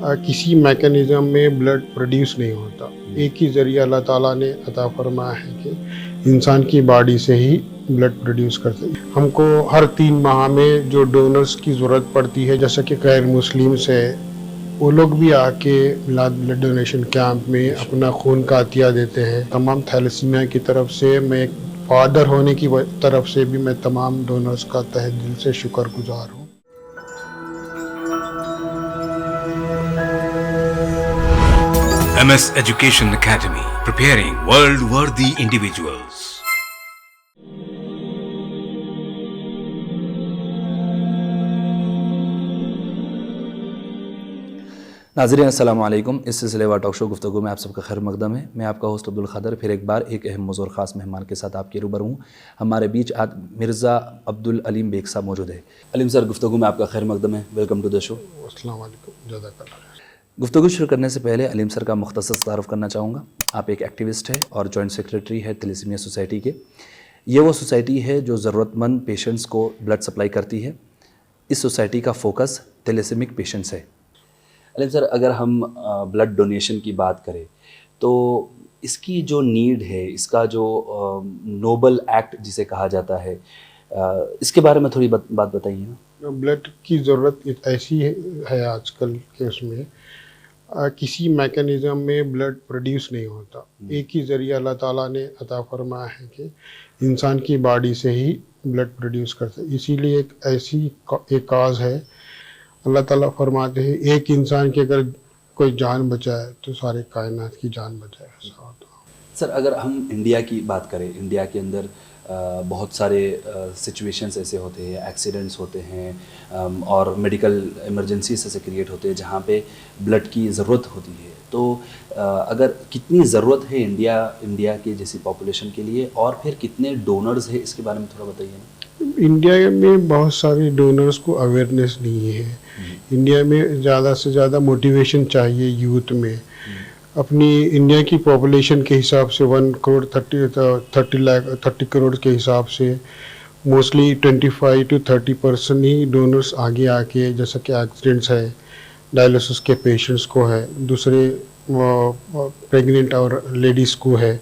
किसी मैकेनिज़्म में blood produce नहीं होता। एक ही ज़रिया अल्लाह ताला ने अता फरमाया है कि इंसान की बॉडी से ही ब्लड प्रोड्यूस करते हैं। हमको हर 3 माह में जो डोनर्स की ज़रूरत पड़ती है, जैसे कि गैर मुस्लिम्स है, वो लोग भी आके मिलाद ब्लड डोनेशन कैंप में अपना खून का अतिया देते हैं। तमाम थैलेसीमिया की तरफ से, मैं एक फादर होने की तरफ से भी मैं तमाम डोनर्स का तहे दिल से शुक्रगुजार हूँ। MS Education Academy, preparing world-worthy individuals. नाज़रीन अस्सलाम वालेकुम। इस सिलसिलेवार टॉक शो गुफ्तगू में आप सबका खैर मकदम है। मैं आपका होस्ट अब्दुल ख़ादर फिर एक बार एक अहम मौज़ूअ और ख़ास मेहमान के साथ आपके रूबरू हूँ। हमारे बीच आज मिर्ज़ा अब्दुल अलीम बेग साहब मौजूद है। अलीम सर, गुफ्तगू में आपका खैर मकदम है। Welcome to the show. अस्सलाम वालेकुम, जज़ाकल्लाह। गुफ्तगू शुरू करने से पहले अलीम सर का मुख्तसर तारुफ़ करना चाहूँगा। आप एक एक्टिविस्ट है और जॉइंट सेक्रेटरी है थैलेसीमिया सोसाइटी के। ये वो सोसाइटी है जो ज़रूरतमंद पेशेंट्स को ब्लड सप्लाई करती है। इस सोसाइटी का फोकस थैलेसीमिक पेशेंट्स है। अलीम सर, अगर हम ब्लड डोनेशन की बात करें तो इसकी जो नीड है, इसका जो नोबल एक्ट जिसे कहा जाता है, इसके बारे में थोड़ी बात बताइए ना। ब्लड की ज़रूरत ऐसी है आजकल के उसमें किसी मैकेनिज़्म में ब्लड प्रोड्यूस नहीं होता। एक ही ज़रिया अल्लाह ताला ने अता फरमाया है कि इंसान की बॉडी से ही ब्लड प्रोड्यूस करते हैं। इसीलिए एक काज है, अल्लाह ताला फरमाते हैं एक इंसान की अगर कोई जान बचाए तो सारे कायनात की जान बचाए। सर, अगर हम इंडिया की बात करें, इंडिया के अंदर बहुत सारे सिचुएशंस ऐसे होते हैं, एक्सीडेंट्स होते हैं और मेडिकल इमरजेंसी से क्रिएट होते हैं जहाँ पे ब्लड की ज़रूरत होती है। तो अगर कितनी ज़रूरत है इंडिया के जैसी पॉपुलेशन के लिए, और फिर कितने डोनर्स हैं, इसके बारे में थोड़ा बताइए ना। इंडिया में बहुत सारे डोनर्स को अवेयरनेस नहीं है। इंडिया में ज़्यादा से ज़्यादा मोटिवेशन चाहिए यूथ में। अपनी इंडिया की पॉपुलेशन के हिसाब से 1 करोड़ 30 करोड़ के हिसाब से मोस्टली 25 to 30% ही डोनर्स आगे आके, जैसा कि एक्सीडेंट्स है, डायलिसिस के पेशेंट्स को है, दूसरे प्रेग्नेंट और लेडीज़ को है,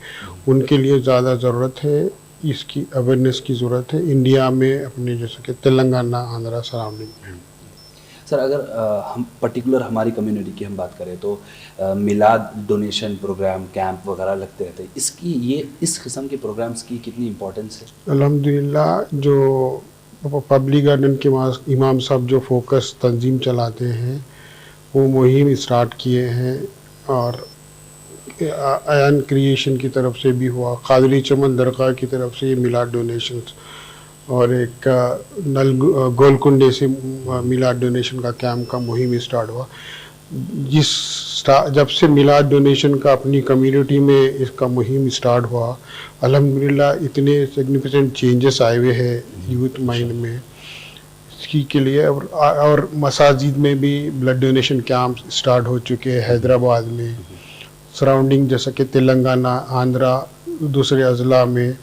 उनके लिए ज़्यादा ज़रूरत है। इसकी अवेयरनेस की ज़रूरत है इंडिया में, अपने जैसे कि तेलंगाना, आंध्रा सराउंडिंग में। सर, अगर हम पर्टिकुलर हमारी कम्युनिटी की हम बात करें तो मिलाद डोनेशन प्रोग्राम, कैंप वगैरह लगते रहते हैं। इस किस्म के प्रोग्राम्स की कितनी इम्पोर्टेंस है? अल्हम्दुलिल्लाह, जो पब्लिक गार्डन के इमाम साहब जो फोकस तंजीम चलाते हैं, वो मुहिम स्टार्ट किए हैं और आयन क्रिएशन की तरफ से भी हुआ, कादरी चमन दरगाह की तरफ से ये मिलाद डोनेशन, और एक गोलकुंडे से मिलाद डोनेशन का कैंप का मुहिम स्टार्ट हुआ। जब से मिलाद डोनेशन का अपनी कम्युनिटी में इसका मुहिम स्टार्ट हुआ, अल्हम्दुलिल्लाह इतने सिग्निफिकेंट चेंजेस आए हुए हैं यूथ माइंड में इसकी के लिए। और मसाजिद में भी ब्लड डोनेशन कैंप स्टार्ट हो चुके हैं हैदराबाद में, सराउंडिंग जैसा कि तेलंगाना, आंध्रा, दूसरे अजला में।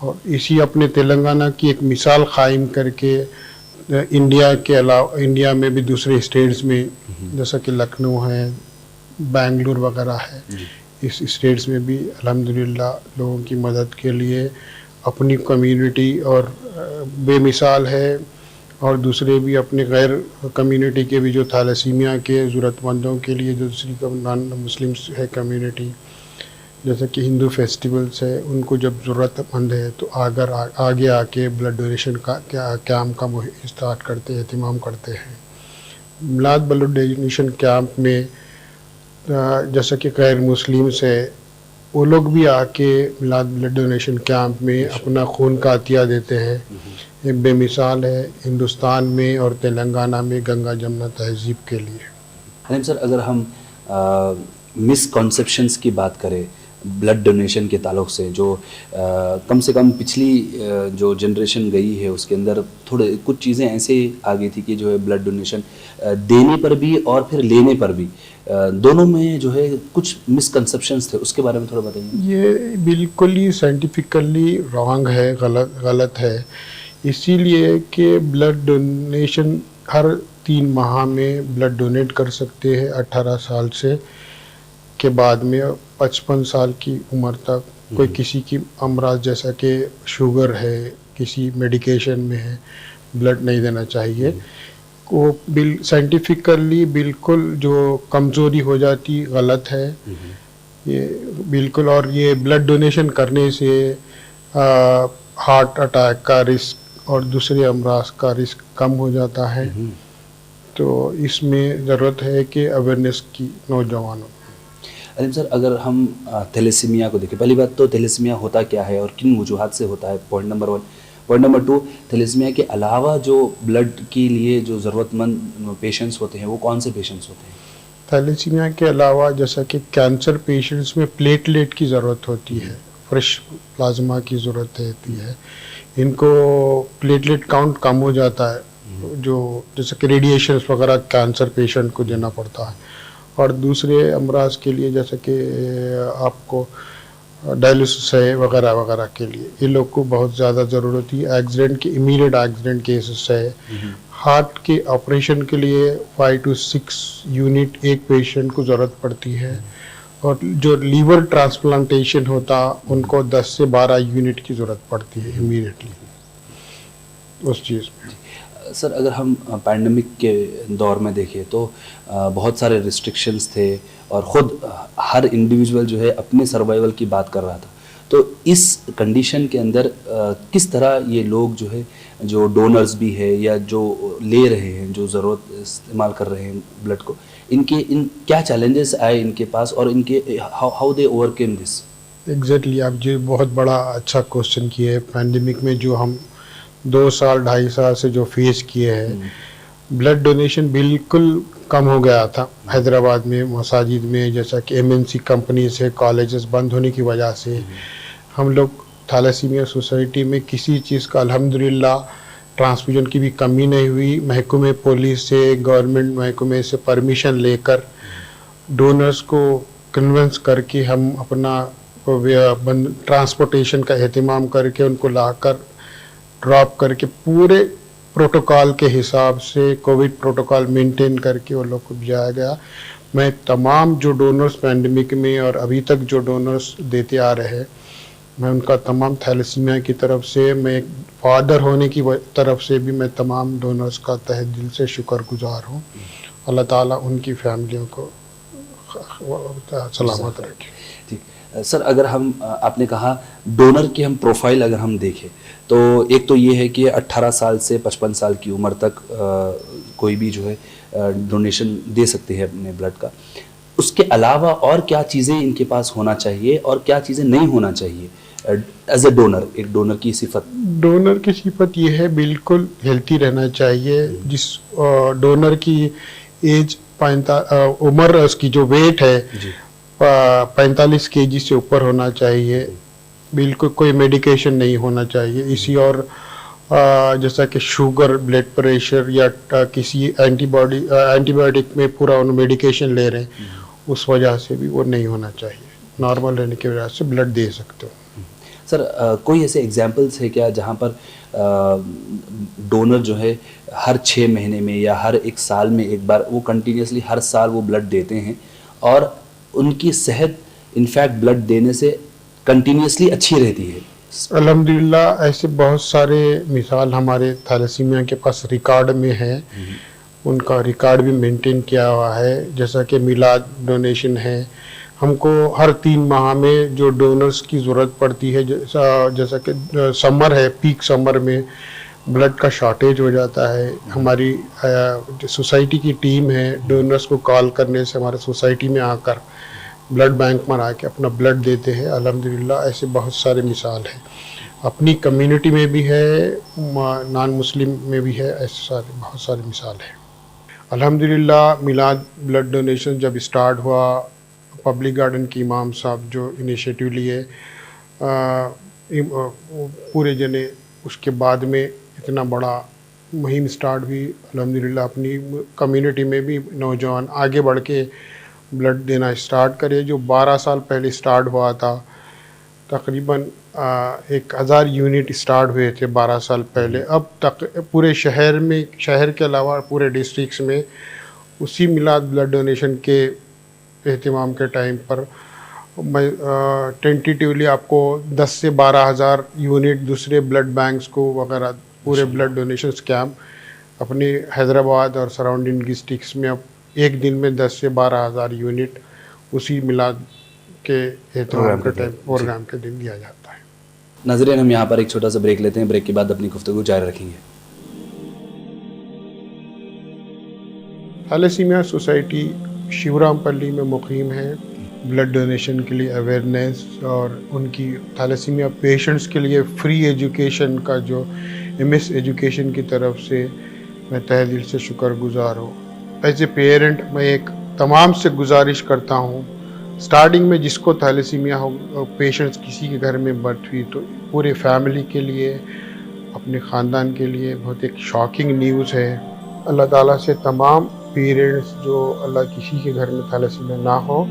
और इसी अपने तेलंगाना की एक मिसाल कायम करके इंडिया के अलावा इंडिया में भी दूसरे स्टेट्स में, जैसा कि लखनऊ है, बेंगलुरु वगैरह है, इस स्टेट्स में भी अल्हम्दुलिल्लाह लोगों की मदद के लिए अपनी कम्युनिटी और बेमिसाल है। और दूसरे भी अपने गैर कम्युनिटी के भी जो थैलेसीमिया के ज़रूरतमंदों के लिए, जो दूसरी नॉन मुस्लिम्स है कम्युनिटी, जैसे कि हिंदू फेस्टिवल्स है, उनको जब ज़रूरतमंद है तो आगे आके ब्लड डोनेशन का कैंप का स्टार्ट करते हैं, एहतमाम करते हैं। मिलाद ब्लड डोनेशन कैंप में जैसा कि गैर मुस्लिम्स है, वो लोग भी आके मिलाद ब्लड डोनेशन कैंप में अपना खून का अतिया देते हैं। एक बेमिसाल है हिंदुस्तान में और तेलंगाना में गंगा जमुना तहजीब के लिए। अलीम सर, अगर हम मिसकॉन्सेप्शंस की बात करें ब्लड डोनेशन के ताल्लुक से, जो कम से कम पिछली जो जनरेशन गई है उसके अंदर थोड़े कुछ चीज़ें ऐसे आ गई थी कि जो है ब्लड डोनेशन देने पर भी और फिर लेने पर भी दोनों में जो है कुछ मिसकंसेप्शंस थे, उसके बारे में थोड़ा बताइए। ये बिल्कुल ही साइंटिफिकली रॉन्ग है, गलत है। इसीलिए कि ब्लड डोनेशन ہر 3 ماہ میں بلڈ ڈونیٹ کر سکتے ہیں 18 سال سے کے بعد میں 55 سال کی عمر تک. کوئی کسی کی امراض جیسا کہ شوگر ہے, کسی میڈیکیشن میں ہے, بلڈ نہیں دینا چاہیے. وہ سائنٹیفکلی بالکل جو کمزوری ہو جاتی غلط ہے یہ بالکل. اور یہ بلڈ ڈونیشن کرنے سے ہارٹ اٹیک کا رسک اور دوسرے امراض کا رسک کم ہو جاتا ہے. تو اس میں ضرورت ہے کہ اویئرنیس کی نوجوانوں. علیم سر, اگر ہم تھیلیسیمیا کو دیکھیں, پہلی بات تو تھیلیسیمیا ہوتا کیا ہے اور کن وجوہات سے ہوتا ہے, point number 1. Point number 2, thalassaemia کے علاوہ جو بلڈ کے لیے جو ضرورت مند پیشنٹس ہوتے ہیں وہ کون سے پیشنٹس ہوتے ہیں؟ تھیلیسیمیا کے علاوہ جیسا کہ کینسر پیشنٹس میں پلیٹلیٹ کی ضرورت ہوتی ہے, فریش پلازما کی ضرورت ہوتی ہے. ان کو پلیٹلیٹ کاؤنٹ کم ہو جاتا ہے, جو جیسے کہ ریڈیشنس وغیرہ کینسر پیشنٹ کو دینا پڑتا ہے. اور دوسرے امراض کے لیے جیسے کہ آپ کو ڈائلسس ہے وغیرہ وغیرہ کے لیے یہ لوگ کو بہت زیادہ ضرورت ہوتی ہے. ایکسیڈنٹ کے امیڈیٹ ایکسیڈنٹ کیسز ہے, ہارٹ کے آپریشن کے لیے 5 to 6 یونٹ ایک پیشنٹ کو ضرورت پڑتی ہے. اور جو لیور ٹرانسپلانٹیشن ہوتا ان کو 10 سے 12 یونٹ کی ضرورت پڑتی ہے امیڈیٹلی اس چیز میں. سر, اگر ہم پینڈیمک کے دور میں دیکھیں تو بہت سارے ریسٹرکشنز تھے اور خود ہر انڈیویجول جو ہے اپنے سروائیول کی بات کر رہا تھا. تو اس کنڈیشن کے اندر کس طرح یہ لوگ جو ہے جو ڈونرز بھی ہے یا جو لے رہے ہیں, جو ضرورت استعمال کر رہے ہیں بلڈ کو, ان کیا چیلنجز آئے ان کے پاس اور ان کے how they over came this? Exactly, آپ جو بہت بڑا اچھا کوشچن کیا ہے. پینڈیمک میں جو ہم 2 سال 2.5 سال سے جو فیس کیے ہیں, بلڈ ڈونیشن بالکل کم ہو گیا تھا حیدرآباد میں, مساجد میں, جیسا کہ MNC کمپنیز ہے, کالجز بند ہونے کی وجہ سے ہم لوگ تھیلیسیمیا سوسائٹی میں کسی چیز کا الحمدللہ ٹرانسفیوژن کی بھی کمی نہیں ہوئی. محکمہ پولیس سے, گورنمنٹ محکمے سے پرمیشن لے کر ڈونرز کو کنونس کر کے ہم اپنا ٹرانسپورٹیشن کا اہتمام کر کے ان کو لا کر ڈراپ کر کے پورے پروٹوکال کے حساب سے کووڈ پروٹوکال مینٹین کر کے وہ لوگ کو بھیجایا گیا. میں تمام جو ڈونرز پینڈیمک میں اور ابھی تک جو ڈونرز دیتے آ رہے ہیں, میں ان کا تمام تھیلیسیمیا کی طرف سے, میں ایک فادر ہونے کی طرف سے بھی میں تمام ڈونرز کا تہ دل سے شکر گزار ہوں. اللہ تعالیٰ ان کی فیملیوں کو سلامت رکھے. ٹھیک سر, اگر ہم آپ نے کہا ڈونر کی ہم پروفائل اگر ہم دیکھیں تو ایک تو یہ ہے کہ 18 سال سے 55 سال کی عمر تک کوئی بھی جو ہے ڈونیشن دے سکتے ہیں اپنے بلڈ کا. اس کے علاوہ اور کیا چیزیں ان کے پاس ہونا چاہیے اور کیا چیزیں نہیں ہونا چاہیے ایز اے ڈونر, ایک ڈونر کی صفت؟ ڈونر کی صفت یہ ہے بالکل ہیلتھی رہنا چاہیے. جس ڈونر کی ایج عمر, اس کی جو ویٹ ہے 45 kg سے اوپر ہونا چاہیے. بالکل کوئی میڈیکیشن نہیں ہونا چاہیے اسی. اور جیسا کہ شوگر, بلڈ پریشر یا کسی اینٹی بایوٹک میں پورا میڈیکیشن لے رہے ہیں, اس وجہ سے بھی وہ نہیں ہونا چاہیے. نارمل رہنے کی وجہ سے بلڈ دے سکتے ہو. سر, کوئی ایسے ایگزامپلس ہے کیا جہاں پر ڈونر جو ہے ہر 6 مہینے میں یا ہر 1 سال میں ایک بار وہ کنٹینیوسلی ہر سال وہ بلڈ دیتے ہیں اور ان کی صحت انفیکٹ بلڈ دینے سے کنٹینیوسلی اچھی رہتی ہے؟ الحمدللہ ایسے بہت سارے مثال ہمارے تھیلیسیمیا کے پاس ریکارڈ میں ہے. ان کا ریکارڈ بھی مینٹین کیا ہوا ہے. جیسا کہ میلاد ڈونیشن ہے, ہم کو ہر 3 ماہ میں جو ڈونرز کی ضرورت پڑتی ہے, جیسا کہ سمر ہے, پیک سمر میں بلڈ کا شارٹیج ہو جاتا ہے. ہماری سوسائٹی کی ٹیم ہے, ڈونرز کو کال کرنے سے ہمارے سوسائٹی میں آ کر بلڈ بینک میں آ کے اپنا بلڈ دیتے ہیں. الحمدللہ ایسے بہت سارے مثال ہیں. اپنی کمیونٹی میں بھی ہے, نان مسلم میں بھی ہے, ایسے بہت سارے مثال ہیں. الحمدللہ میلاد بلڈ ڈونیشن جب اسٹارٹ ہوا, پبلک گارڈن کے امام صاحب جو انیشیٹو لیے پورے جنے, اس کے بعد میں اتنا بڑا مہم اسٹارٹ ہوئی. الحمدللہ اپنی کمیونٹی میں بھی نوجوان آگے بڑھ کے بلڈ دینا اسٹارٹ کرے. جو 12 سال پہلے اسٹارٹ ہوا تھا, تقریباً एक 1000 यूनिट स्टार्ट हुए थे 12 साल पहले, अब तक पूरे शहर में, शहर के अलावा पूरे डिस्ट्रिक्ट्स में उसी मिलाद ब्लड डोनेशन के एहतमाम के टाइम पर मैं टेंटेटिवली आपको 10 से 12 हज़ार यूनिट दूसरे ब्लड बैंक्स को वगैरह पूरे ब्लड डोनेशन कैंप अपने हैदराबाद और सराउंडिंग डिस्ट्रिक्ट्स में अब एक दिन में 10 से 12 हज़ार यूनिट उसी मिलाद के एहतमाम के टाइम प्रोग्राम के दिन दिया जाता है। नाज़रीन, हम यहाँ पर एक छोटा सा ब्रेक लेते हैं, ब्रेक के बाद अपनी गुफ्तगू जारी रखेंगे। थैलेसीमिया सोसाइटी शिवरामपल्ली में मुकीम है। ब्लड डोनेशन के लिए अवेयरनेस और उनकी थैलेसीमिया पेशेंट्स के लिए फ्री एजुकेशन का जो MS एजुकेशन की तरफ से मैं तहे दिल से शुक्रगुजार हूँ। एज ए पेरेंट मैं एक तमाम से गुजारिश करता हूँ, स्टार्टिंग में जिसको थैलेसीमिया हो, पेशेंट्स किसी के घर में बर्थ हुई तो पूरे फैमिली के लिए, अपने ख़ानदान के लिए बहुत एक शॉकिंग न्यूज़ है। अल्लाह ताला से तमाम पेरेंट्स जो अल्लाह किसी के घर में थैलेसीमिया ना हो